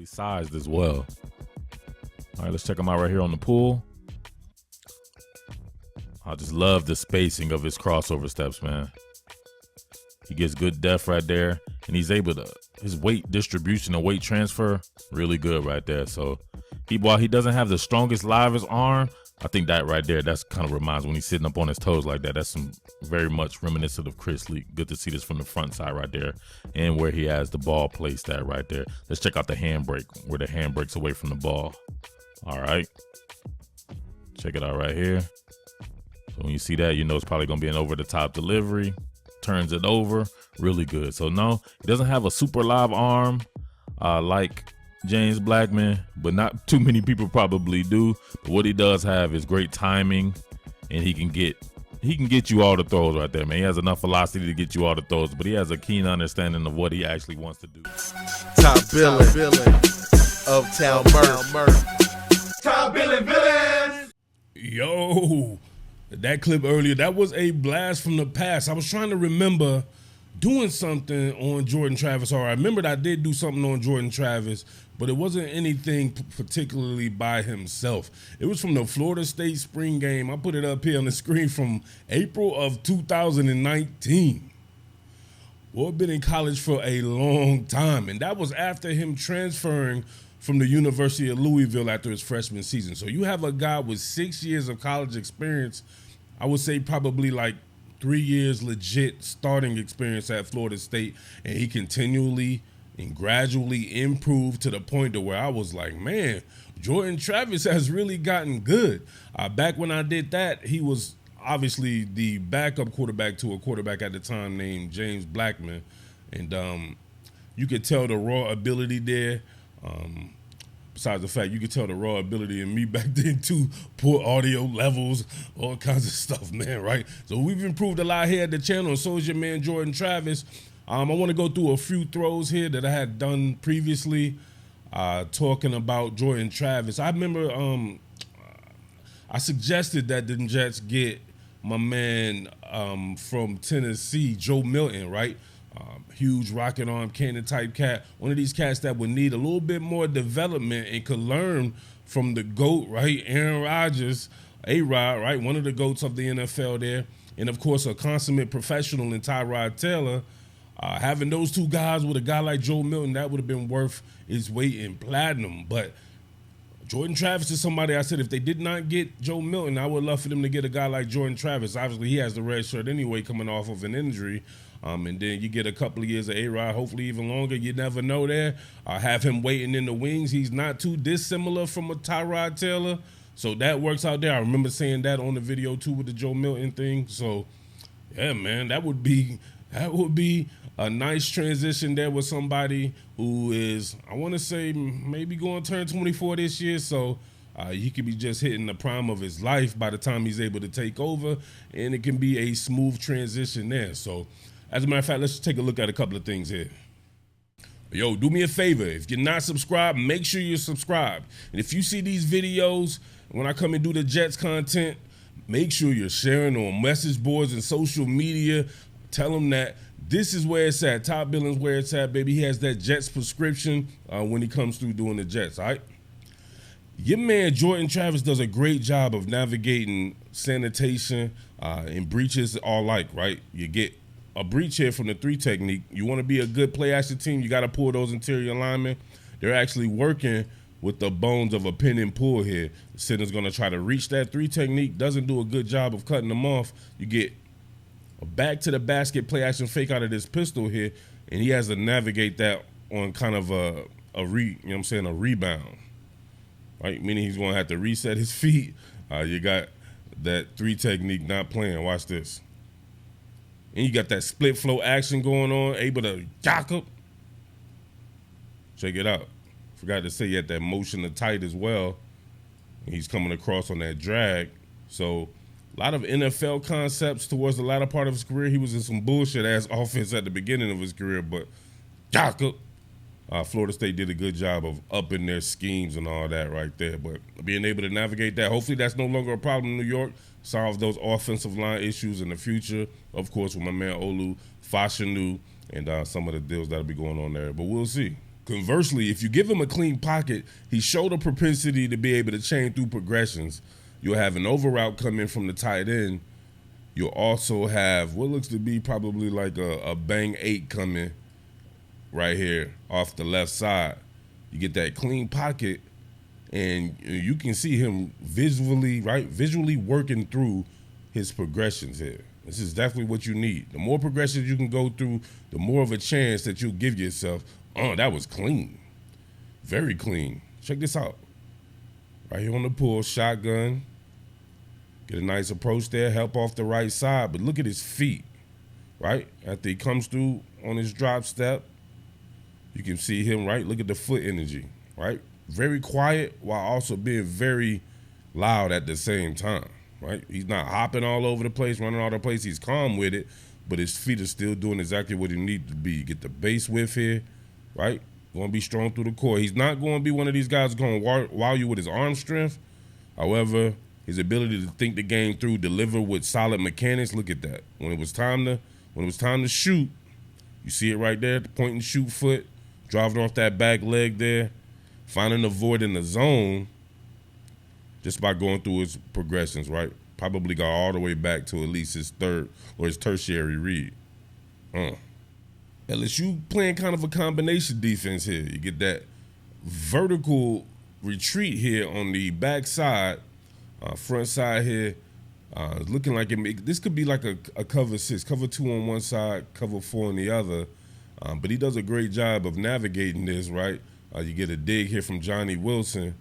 Sized as well. All right, let's check him out right here on the pool. I just love the spacing of his crossover steps, man. He gets good depth right there, and he's able to, his weight distribution and weight transfer, really good right there. So while he doesn't have the strongest livest arm, I think that right there, that's kind of reminds when he's sitting up on his toes like that. That's some very much reminiscent of Chris Lee. Good to see this from the front side right there and where he has the ball placed at right there. Let's check out the handbrake, where the hand breaks away from the ball. All right. Check it out right here. So when you see that, you know it's probably going to be an over-the-top delivery. Turns it over. Really good. So no, he doesn't have a super live arm like James Blackman, but not too many people probably do. But what he does have is great timing, and he can get you all the throws right there, man. He has enough velocity to get you all the throws, but he has a keen understanding of what he actually wants to do. Top Billin, Uptown Murph. Top Billin. Yo, that clip earlier, that was a blast from the past. I was trying to remember doing something on Jordan Travis. Or I remembered I did do something on Jordan Travis, but it wasn't anything particularly by himself. It was from the Florida State spring game. I put it up here on the screen from April of 2019. Boy, been in college for a long time, and that was after him transferring from the University of Louisville after his freshman season. So you have a guy with 6 years of college experience, I would say probably like 3 years legit starting experience at Florida State, and he continually and gradually improved to the point to where I was like, man, Jordan Travis has really gotten good. Back when I did that, he was obviously the backup quarterback to a quarterback at the time named James Blackman, and you could tell the raw ability there. Besides the fact you could tell the raw ability in me back then too, poor audio levels, all kinds of stuff, man, right? So we've improved a lot here at the channel, and so is your man Jordan Travis. I want to go through a few throws here that I had done previously talking about Jordan Travis. I remember I suggested that the Jets get my man from Tennessee, Joe Milton, right? Huge rocket arm cannon type cat. One of these cats that would need a little bit more development and could learn from the GOAT, right? Aaron Rodgers, A-Rod, right? One of the GOATs of the NFL there. And of course, a consummate professional in Tyrod Taylor. Having those two guys with a guy like Joe Milton, that would have been worth its weight in platinum. But Jordan Travis is somebody I said if they did not get Joe Milton, I would love for them to get a guy like Jordan Travis. Obviously, he has the red shirt anyway coming off of an injury. And then you get a couple of years of A-Rod, hopefully even longer. You never know there. Have him waiting in the wings. He's not too dissimilar from a Tyrod Taylor. So that works out there. I remember saying that on the video too with the Joe Milton thing. So, yeah, man, that would be a nice transition there with somebody who is, I want to say, maybe going to turn 24 this year. So he could be just hitting the prime of his life by the time he's able to take over. And it can be a smooth transition there. So, as a matter of fact, let's take a look at a couple of things here. Yo, do me a favor. If you're not subscribed, make sure you're subscribed. And if you see these videos, when I come and do the Jets content, make sure you're sharing on message boards and social media. Tell them that this is where it's at. Top Billin's where it's at, baby. He has that Jets prescription when he comes through doing the Jets, all right? Your man Jordan Travis does a great job of navigating sanitation and breaches all like, right? You get a breach here from the 3 technique. You want to be a good play action team, you got to pull those interior linemen. They're actually working with the bones of a pin and pull here. The center's going to try to reach that 3 technique, doesn't do a good job of cutting them off. You get a back to the basket play action fake out of this pistol here, and he has to navigate that on kind of a rebound, right? Meaning he's going to have to reset his feet. You got that 3 technique not playing. Watch this. And you got that split flow action going on, able to jock up. Check it out. Forgot to say he had that motion to tight as well. He's coming across on that drag. So a lot of NFL concepts towards the latter part of his career. He was in some bullshit-ass offense at the beginning of his career, but jock up. Florida State did a good job of upping their schemes and all that right there. But being able to navigate that, hopefully that's no longer a problem in New York. Solve those offensive line issues in the future. Of course, with my man Olu Fashanu and some of the deals that'll be going on there. But we'll see. Conversely, if you give him a clean pocket, he showed a propensity to be able to chain through progressions. You'll have an over route come in from the tight end. You'll also have what looks to be probably like a bang 8 coming right here off the left side. You get that clean pocket, and you can see him visually working through his progressions here. This is definitely what you need. The more progressions you can go through, the more of a chance that you'll give yourself. Oh, that was clean. Very clean. Check this out. Right here on the pull, shotgun. Get a nice approach there, help off the right side, but look at his feet, right? After he comes through on his drop step, you can see him, right? Look at the foot energy, right? Very quiet while also being very loud at the same time, right? He's not hopping all over the place, running all over the place. He's calm with it, but his feet are still doing exactly what he needs to be. Get the base width here, right? Going to be strong through the core. He's not going to be one of these guys going to wow you with his arm strength. However, his ability to think the game through, deliver with solid mechanics. Look at that. When it was time to shoot, you see it right there, the point and shoot foot, driving off that back leg there, finding the void in the zone just by going through his progressions, right? Probably got all the way back to at least his third or his tertiary read. LSU playing kind of a combination defense here. You get that vertical retreat here on the back side, front side here, looking like this could be like a cover 6, cover 2 on one side, cover 4 on the other. But he does a great job of navigating this, right? You get a dig here from Johnny Wilson.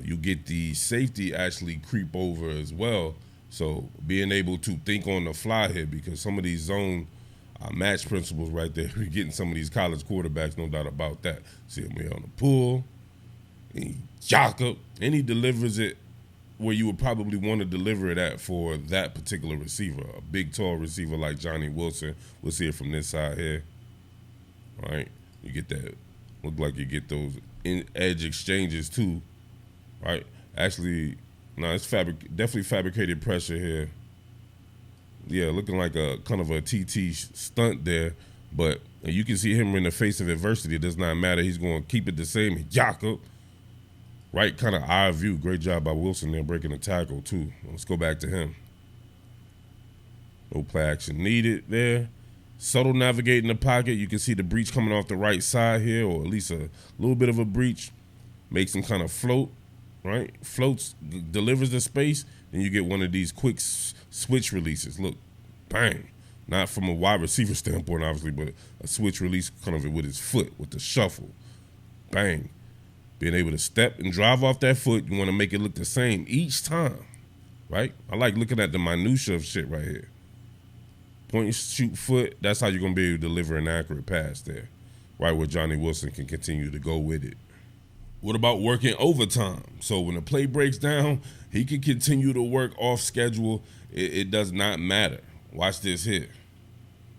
You get the safety actually creep over as well. So being able to think on the fly here, because some of these zone match principles right there, you're getting some of these college quarterbacks, no doubt about that. See him here on the pull, and he jock up, and he delivers it where you would probably want to deliver it at for that particular receiver. A big, tall receiver like Johnny Wilson. We'll see it from this side here. All right, you get that. Look like you get those edge exchanges too, right? Actually, no, it's definitely fabricated pressure here. Yeah, looking like a kind of a TT stunt there, but you can see him in the face of adversity. It does not matter. He's going to keep it the same. Jacob, right, kind of eye view. Great job by Wilson there breaking the tackle too. Let's go back to him. No play action needed there. Subtle navigating the pocket. You can see the breach coming off the right side here, or at least a little bit of a breach. Makes him kind of float, right? Floats, delivers the space, and you get one of these quick switch releases. Look, bang. Not from a wide receiver standpoint, obviously, but a switch release kind of with his foot, with the shuffle. Bang. Being able to step and drive off that foot, you want to make it look the same each time, right? I like looking at the minutia of shit right here. Point and shoot foot, that's how you're going to be able to deliver an accurate pass there, right, where Johnny Wilson can continue to go with it. What about working overtime? So when the play breaks down, he can continue to work off schedule. It does not matter. Watch this here,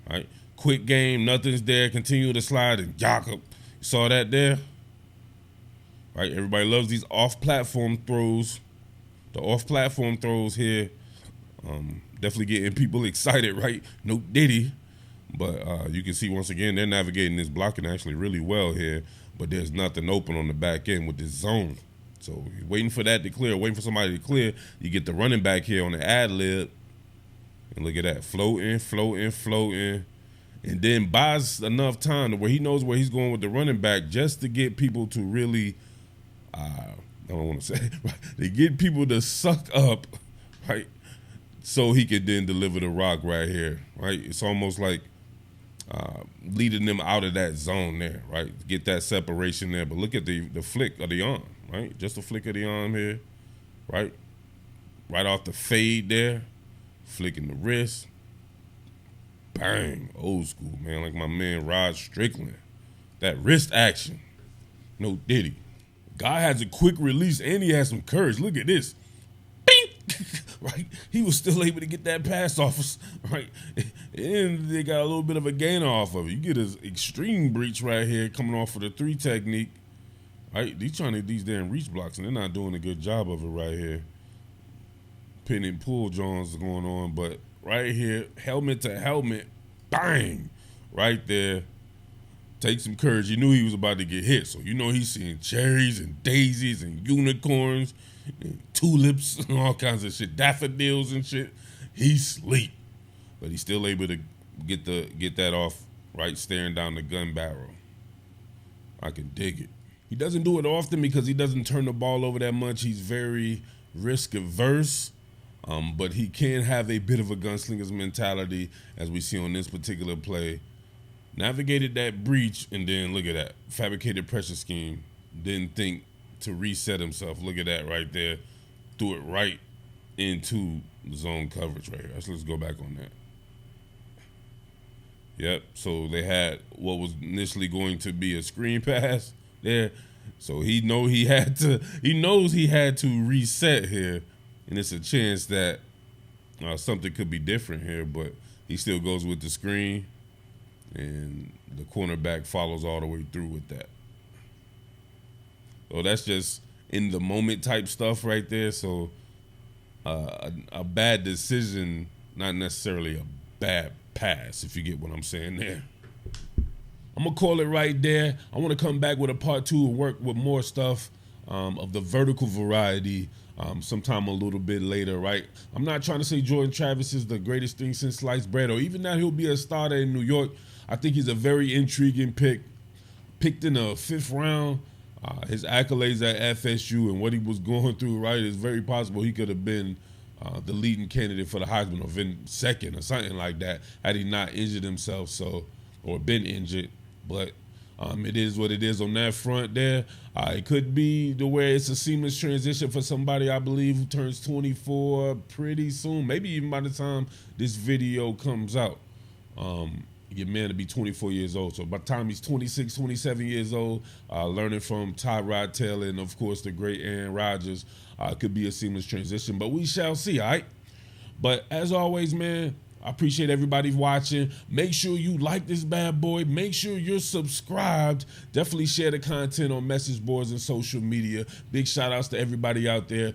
right? Quick game, nothing's there, continue to slide, and Jacob, you saw that there? Right, everybody loves these off-platform throws. The off-platform throws here, definitely getting people excited, right? No Diddy. But you can see, once again, they're navigating this blocking actually really well here, but there's nothing open on the back end with this zone. So you're waiting for that to clear, waiting for somebody to clear. You get the running back here on the ad lib, and look at that, floating, floating, floating, and then buys enough time to where he knows where he's going with the running back just to get people to really, I don't want to say, right? They get people to suck up, right? So he could then deliver the rock right here, right? It's almost like leading them out of that zone there, right? Get that separation there. But look at the flick of the arm, right? Just a flick of the arm here, right? Right off the fade there, flicking the wrist. Bang, old school, man, like my man Rod Strickland. That wrist action, no Diddy. Guy has a quick release and he has some courage. Look at this. Bing! Right? He was still able to get that pass off us, right? And they got a little bit of a gain off of it. You get his extreme breach right here coming off of the 3 technique, right? They're trying to get these damn reach blocks, and they're not doing a good job of it right here. Pin and pull Jones going on, but right here, helmet to helmet, bang, right there. take some courage. He knew he was about to get hit, so he's seeing cherries and daisies and unicorns and tulips and all kinds of shit, daffodils and shit. He's sleep, but he's still able to get that off right, staring down the gun barrel. I can dig it. He doesn't do it often because he doesn't turn the ball over that much. He's very risk averse, but he can have a bit of a gunslinger's mentality, as we see on this particular play. Navigated that breach, and then look at that. Fabricated pressure scheme. Didn't think to reset himself. Look at that right there. Threw it right into the zone coverage right here. Let's go back on that. Yep, so they had what was initially going to be a screen pass there. So he knows he had to reset here, and it's a chance that something could be different here, but he still goes with the screen, and the cornerback follows all the way through with that. So that's just in the moment type stuff right there. So a bad decision, not necessarily a bad pass, if you get what I'm saying there. I'm gonna call it right there. I want to come back with a part 2 and work with more stuff of the vertical variety sometime a little bit later, right? I'm not trying to say Jordan Travis is the greatest thing since sliced bread, or even that he'll be a starter in New York. I think he's a very intriguing pick, picked in the 5th round. His accolades at FSU and what he was going through, right, is very possible he could have been the leading candidate for the Heisman, or been second or something like that, had he not injured himself, or been injured. But it is what it is on that front there. It could be the way it's a seamless transition for somebody, I believe, who turns 24 pretty soon, maybe even by the time this video comes out. Your man to be 24 years old. So by the time he's 26, 27 years old, learning from Tyrod Taylor and, of course, the great Aaron Rodgers, could be a seamless transition. But we shall see, all right? But as always, man, I appreciate everybody watching. Make sure you like this bad boy. Make sure you're subscribed. Definitely share the content on message boards and social media. Big shout-outs to everybody out there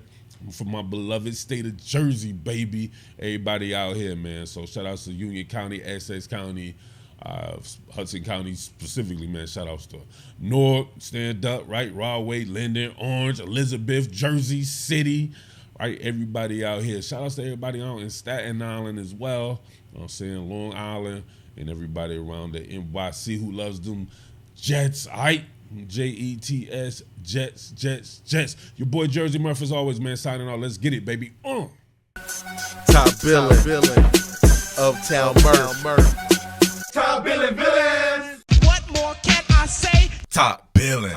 from my beloved state of Jersey, baby. Everybody out here, man. So shout-outs to Union County, Essex County, Hudson County specifically, man. Shout-outs to Newark, Stand Up, right? Rahway, Linden, Orange, Elizabeth, Jersey City. Right, everybody out here. Shout outs to everybody out in Staten Island as well. I'm saying Long Island and everybody around the NYC who loves them Jets. All right, Jets, Jets, Jets, Jets. Your boy Jersey Murph as always, man. Signing off. Let's get it, baby. Top Billin, Uptown Murph. Top Billin, villains. What more can I say? Top Billin.